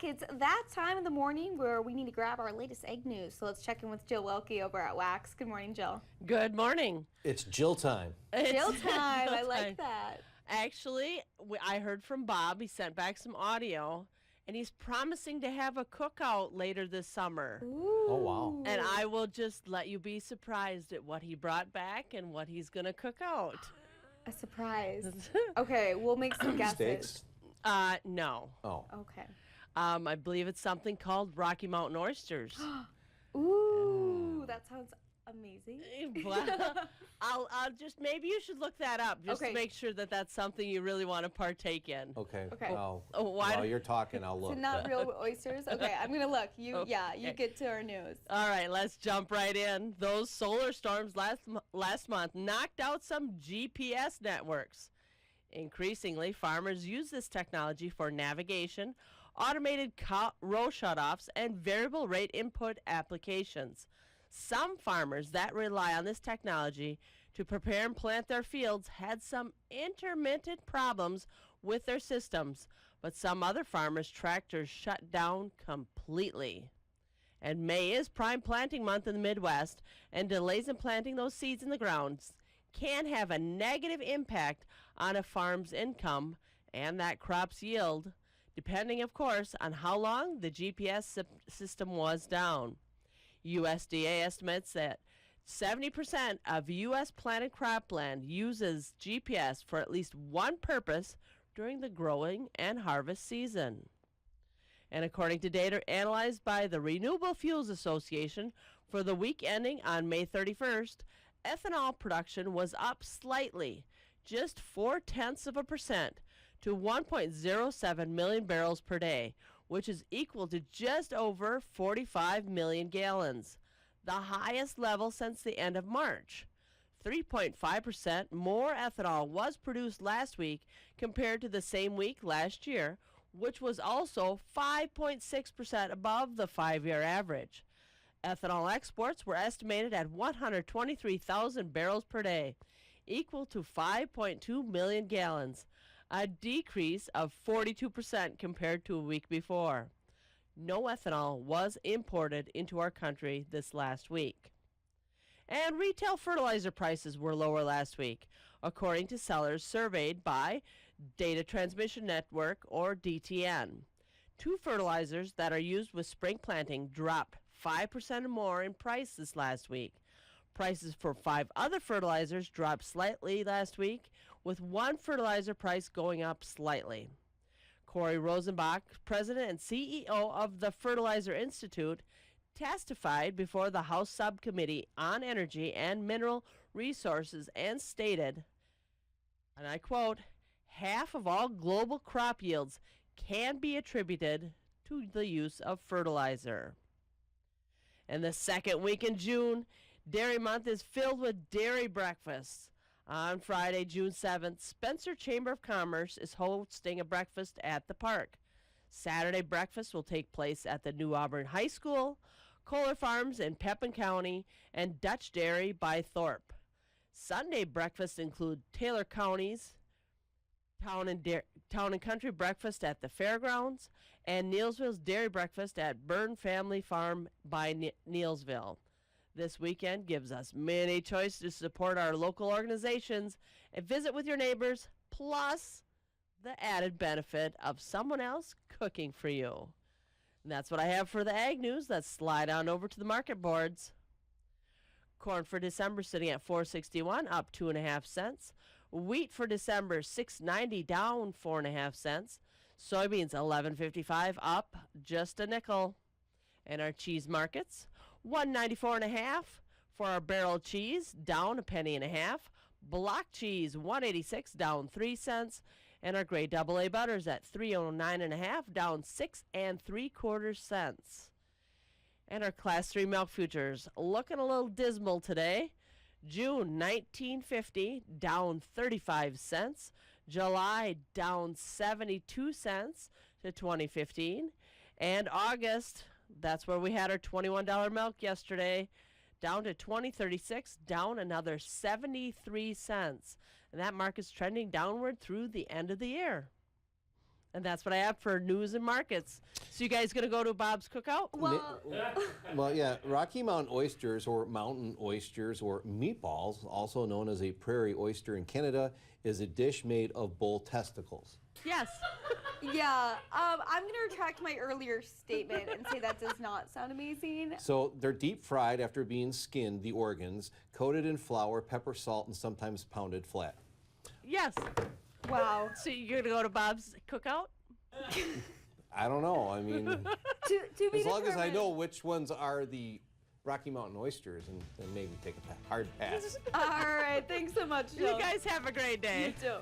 It's that time of the morning where we need to grab our latest egg news. So let's check in with Jill Welke over at Wax. Good morning, Jill. Good morning. It's Jill time. Jill It's time. Jill I like time. that. Actually, I heard from Bob. He sent back some audio, and he's promising to have a cookout later this summer. Ooh. Oh, wow. And I will just let you be surprised at what he brought back and what he's going to cook out. A surprise. Okay, we'll make some guesses. Steaks? No. Oh. Okay. I believe it's something called Rocky Mountain oysters. Ooh, that sounds amazing. Well, I'll just, maybe you should look that up just Okay. to make sure that that's something you really want to partake in. Okay. Okay. Well, why while do- you're talking, I'll look. So not real oysters? Okay, I'm going to look. You Okay. get to our news. All right, let's jump right in. Those solar storms last month knocked out some GPS networks. Increasingly, farmers use this technology for navigation, automated row shutoffs, and variable rate input applications. Some farmers that rely on this technology to prepare and plant their fields had some intermittent problems with their systems, but some other farmers' tractors shut down completely. And May is prime planting month in the Midwest, and delays in planting those seeds in the ground can have a negative impact on a farm's income and that crop's yield, depending, of course, on how long the GPS system was down. USDA estimates that 70% of U.S. planted cropland uses GPS for at least one purpose during the growing and harvest season. And according to data analyzed by the Renewable Fuels Association for the week ending on May 31st, ethanol production was up slightly, just 0.4% to 1.07 million barrels per day, which is equal to just over 45 million gallons, the highest level since the end of March. 3.5% more ethanol was produced last week compared to the same week last year, which was also 5.6% above the 5-year average. Ethanol exports were estimated at 123,000 barrels per day, equal to 5.2 million gallons, a decrease of 42% compared to a week before. No ethanol was imported into our country this last week. And retail fertilizer prices were lower last week, according to sellers surveyed by Data Transmission Network, or DTN. Two fertilizers that are used with spring planting dropped 5% or more in price this last week. Prices for 5 other fertilizers dropped slightly last week, with one fertilizer price going up slightly. Corey Rosenbach, president and CEO of the Fertilizer Institute, testified before the House Subcommittee on Energy and Mineral Resources and stated, and I quote, "Half of all global crop yields can be attributed to the use of fertilizer." And the second week in June, Dairy Month is filled with dairy breakfasts. On Friday, June 7th, Spencer Chamber of Commerce is hosting a breakfast at the park. Saturday breakfast will take place at the New Auburn High School, Kohler Farms in Pepin County, and Dutch Dairy by Thorpe. Sunday breakfasts include Taylor County's Town and Country breakfast at the fairgrounds, and Neilsville's dairy breakfast at Byrne Family Farm by Neilsville. This weekend gives us many choices to support our local organizations and visit with your neighbors, plus the added benefit of someone else cooking for you. And that's what I have for the ag news. Let's slide on over to the market boards. Corn for December sitting at $4.61, up 2.5 cents. Wheat for December, $6.90, down 4.5 cents. Soybeans, $11.55, up just a nickel. And our cheese markets, $1.94.5 for our barrel cheese, down 1.50. Block cheese, $1.86, down 3 cents. And our grade AA butters at $3.09.5, down 6 3/4 cents. And our Class 3 milk futures looking a little dismal today. June 1950, down 35 cents. July down 72 cents to 2015. And August, that's where we had our $21 milk yesterday, down to 2036, down another 73 cents. And that market's trending downward through the end of the year. And that's what I have for news and markets. So you guys going to go to Bob's Cookout? Well, Well, yeah, Rocky Mountain oysters or mountain oysters or meatballs, also known as a prairie oyster in Canada, is a dish made of bull testicles. Yes. yeah, I'm going to retract my earlier statement and say that does not sound amazing. So they're deep fried after being skinned, the organs, coated in flour, pepper, salt, and sometimes pounded flat. Yes. Wow. So you're going to go to Bob's Cookout? I don't know. I mean, To be as long as I determined. know which ones are the Rocky Mountain oysters, and then maybe take a hard pass. All right, thanks so much, Jill. You guys have a great day. You too.